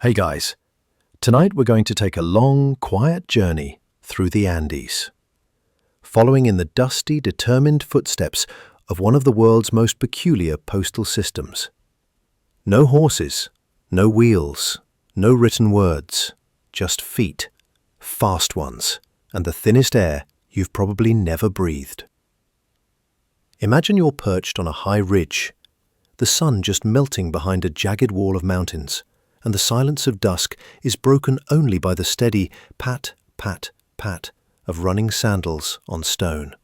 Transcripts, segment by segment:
Hey guys, tonight we're going to take a long, quiet journey through the Andes, following in the dusty, determined footsteps of one of the world's most peculiar postal systems. No horses, no wheels, no written words, just feet, fast ones, and the thinnest air you've probably never breathed. Imagine you're perched on a high ridge, the sun just melting behind a jagged wall of mountains, and the silence of dusk is broken only by the steady pat, pat, pat of running sandals on stone.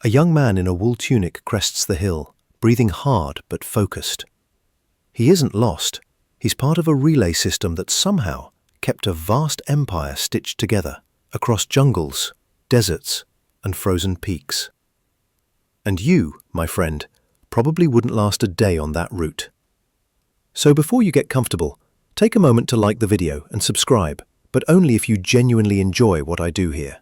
A young man in a wool tunic crests the hill, breathing hard but focused. He isn't lost. He's part of a relay system that somehow kept a vast empire stitched together across jungles, deserts, and frozen peaks. And you, my friend, probably wouldn't last a day on that route. So before you get comfortable, take a moment to like the video and subscribe, but only if you genuinely enjoy what I do here.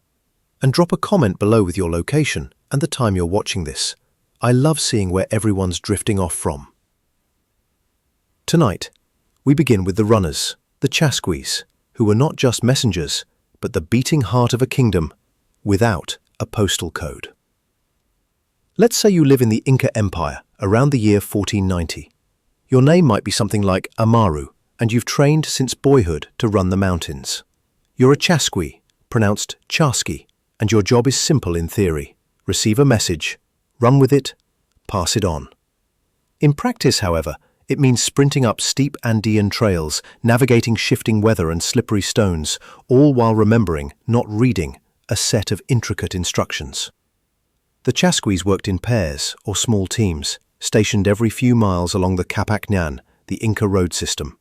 And drop a comment below with your location and the time you're watching this. I love seeing where everyone's drifting off from. Tonight, we begin with the runners, the Chasquis, who were not just messengers, but the beating heart of a kingdom without a postal code. Let's say you live in the Inca Empire around the year 1490. Your name might be something like Amaru, and you've trained since boyhood to run the mountains. You're a Chasqui, pronounced Chasqui, and your job is simple in theory. Receive a message, run with it, pass it on. In practice, however, it means sprinting up steep Andean trails, navigating shifting weather and slippery stones, all while remembering, not reading, a set of intricate instructions. The Chasquis worked in pairs or small teams, stationed every few miles along the Capacñan, the Inca road system.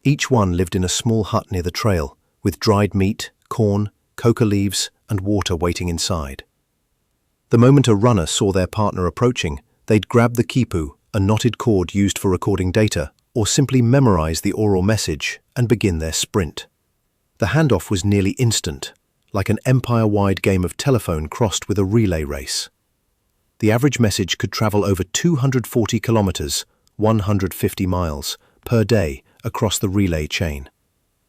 Each one lived in a small hut near the trail, with dried meat, corn, coca leaves, and water waiting inside. The moment a runner saw their partner approaching, they'd grab the quipu, a knotted cord used for recording data, or simply memorize the oral message and begin their sprint. The handoff was nearly instant, like an empire-wide game of telephone crossed with a relay race. The average message could travel over 240 kilometers, 150 miles, per day across the relay chain.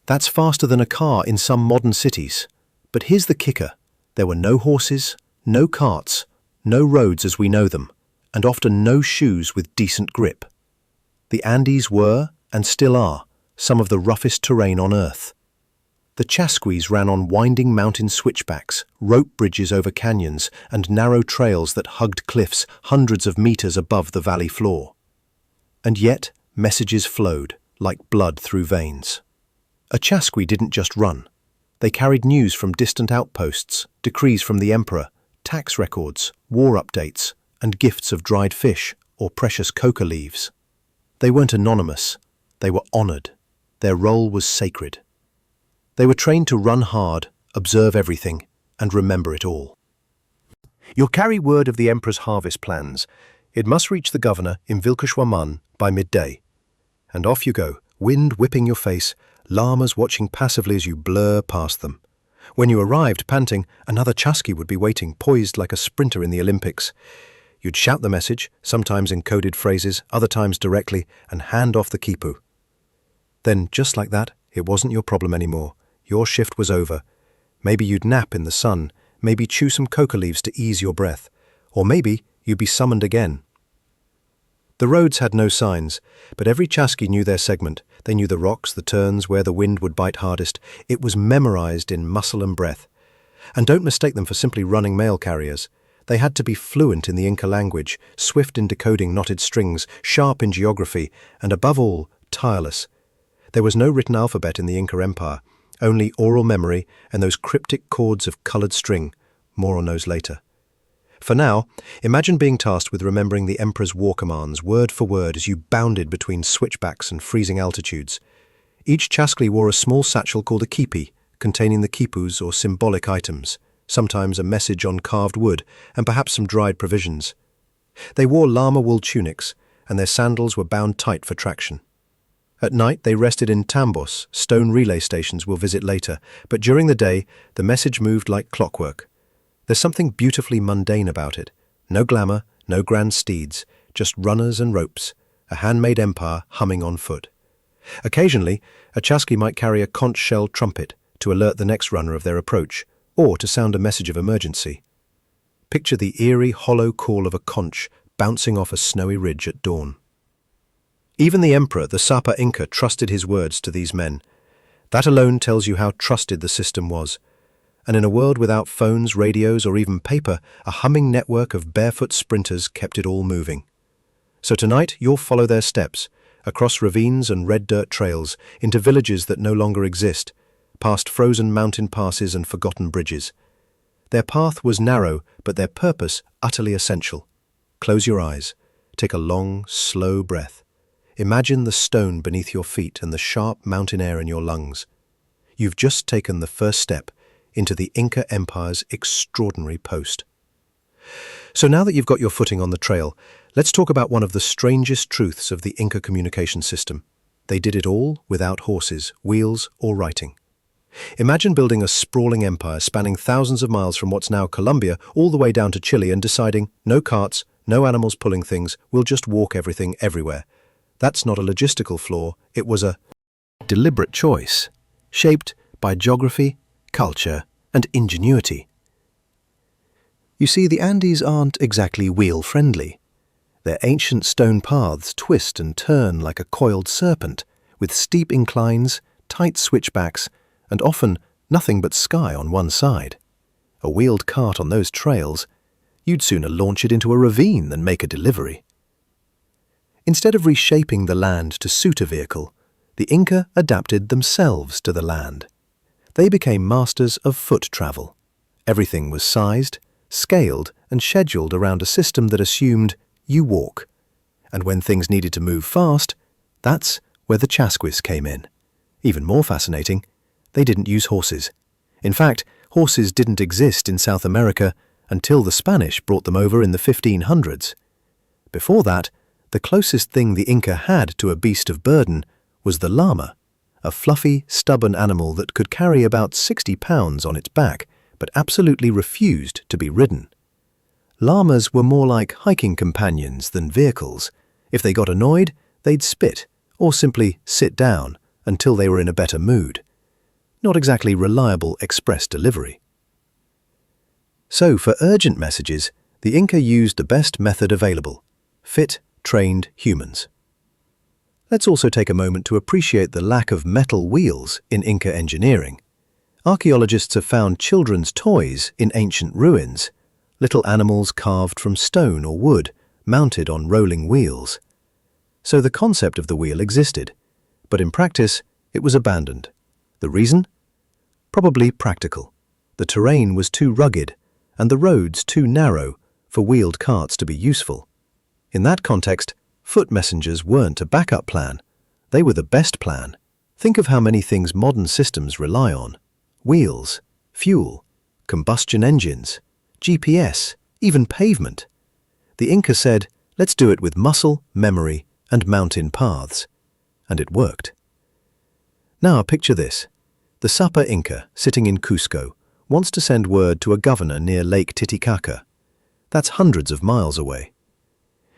That's faster than a car in some modern cities. But here's the kicker. There were no horses, no carts, no roads as we know them, and often no shoes with decent grip. The Andes were, and still are, some of the roughest terrain on Earth. The Chasquis ran on winding mountain switchbacks, rope bridges over canyons, and narrow trails that hugged cliffs hundreds of meters above the valley floor. And yet, messages flowed, like blood through veins. A Chasqui didn't just run. They carried news from distant outposts, decrees from the emperor, tax records, war updates, and gifts of dried fish or precious coca leaves. They weren't anonymous. They were honored. Their role was sacred. They were trained to run hard, observe everything, and remember it all. You'll carry word of the emperor's harvest plans. It must reach the governor in Vilcabamba by midday. And off you go, wind whipping your face, llamas watching passively as you blur past them. When you arrived, panting, another Chasqui would be waiting, poised like a sprinter in the Olympics. You'd shout the message, sometimes in coded phrases, other times directly, and hand off the quipu. Then, just like that, it wasn't your problem anymore. Your shift was over. Maybe you'd nap in the sun, maybe chew some coca leaves to ease your breath, or maybe you'd be summoned again. The roads had no signs, but every Chasqui knew their segment. They knew the rocks, the turns, where the wind would bite hardest. It was memorized in muscle and breath. And don't mistake them for simply running mail carriers. They had to be fluent in the Inca language, swift in decoding knotted strings, sharp in geography, and above all, tireless. There was no written alphabet in the Inca Empire, only oral memory and those cryptic chords of colored string. More on those later. For now, imagine being tasked with remembering the emperor's war commands word for word as you bounded between switchbacks and freezing altitudes. Each Chasqui wore a small satchel called a quipi, containing the quipus or symbolic items, sometimes a message on carved wood, and perhaps some dried provisions. They wore llama wool tunics, and their sandals were bound tight for traction. At night, they rested in tambos, stone relay stations we'll visit later, but during the day, the message moved like clockwork. There's something beautifully mundane about it. No glamour, no grand steeds, just runners and ropes, a handmade empire humming on foot. Occasionally, a chasqui might carry a conch-shell trumpet to alert the next runner of their approach, or to sound a message of emergency. Picture the eerie, hollow call of a conch bouncing off a snowy ridge at dawn. Even the emperor, the Sapa Inca, trusted his words to these men. That alone tells you how trusted the system was. And in a world without phones, radios, or even paper, a humming network of barefoot sprinters kept it all moving. So tonight, you'll follow their steps, across ravines and red dirt trails, into villages that no longer exist, past frozen mountain passes and forgotten bridges. Their path was narrow, but their purpose utterly essential. Close your eyes. Take a long, slow breath. Imagine the stone beneath your feet and the sharp mountain air in your lungs. You've just taken the first step into the Inca Empire's extraordinary post. So now that you've got your footing on the trail, let's talk about one of the strangest truths of the Inca communication system. They did it all without horses, wheels, or writing. Imagine building a sprawling empire spanning thousands of miles from what's now Colombia all the way down to Chile and deciding, no carts, no animals pulling things, we'll just walk everything everywhere. That's not a logistical flaw, it was a deliberate choice, shaped by geography, culture, and ingenuity. You see, the Andes aren't exactly wheel-friendly. Their ancient stone paths twist and turn like a coiled serpent, with steep inclines, tight switchbacks, and often nothing but sky on one side. A wheeled cart on those trails, you'd sooner launch it into a ravine than make a delivery. Instead of reshaping the land to suit a vehicle, the Inca adapted themselves to the land. They became masters of foot travel. Everything was sized, scaled, and scheduled around a system that assumed you walk. And when things needed to move fast, that's where the chasquis came in. Even more fascinating, they didn't use horses. In fact, horses didn't exist in South America until the Spanish brought them over in the 1500s. Before that, the closest thing the Inca had to a beast of burden was the llama, a fluffy, stubborn animal that could carry about 60 pounds on its back, but absolutely refused to be ridden. Llamas were more like hiking companions than vehicles. If they got annoyed, they'd spit, or simply sit down until they were in a better mood. Not exactly reliable express delivery. So, for urgent messages, the Inca used the best method available: fit, trained humans. Let's also take a moment to appreciate the lack of metal wheels in Inca engineering. Archaeologists have found children's toys in ancient ruins, little animals carved from stone or wood, mounted on rolling wheels. So the concept of the wheel existed, but in practice it was abandoned. The reason? Probably practical. The terrain was too rugged, and the roads too narrow for wheeled carts to be useful. In that context, foot messengers weren't a backup plan. They were the best plan. Think of how many things modern systems rely on: wheels, fuel, combustion engines, GPS, even pavement. The Inca said, let's do it with muscle, memory, and mountain paths. And it worked. Now picture this. The Sapa Inca, sitting in Cusco, wants to send word to a governor near Lake Titicaca. That's hundreds of miles away.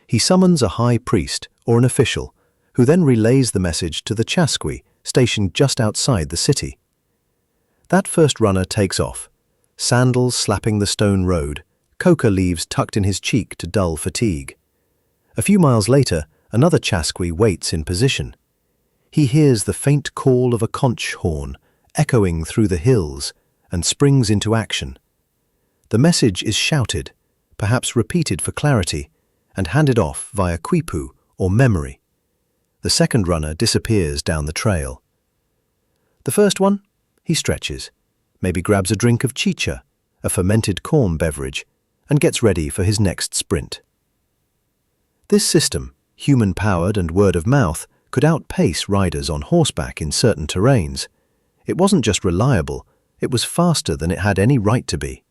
He summons a high priest or an official, who then relays the message to the chasqui stationed just outside the city. That first runner takes off, sandals slapping the stone road, coca leaves tucked in his cheek to dull fatigue. A few miles later, another chasqui waits in position. He hears the faint call of a conch horn echoing through the hills and springs into action. The message is shouted, perhaps repeated for clarity, and handed off via quipu or memory. The second runner disappears down the trail. The first one, he stretches, maybe grabs a drink of chicha, a fermented corn beverage, and gets ready for his next sprint. This system, human-powered and word of mouth, could outpace riders on horseback in certain terrains. It wasn't just reliable, it was faster than it had any right to be.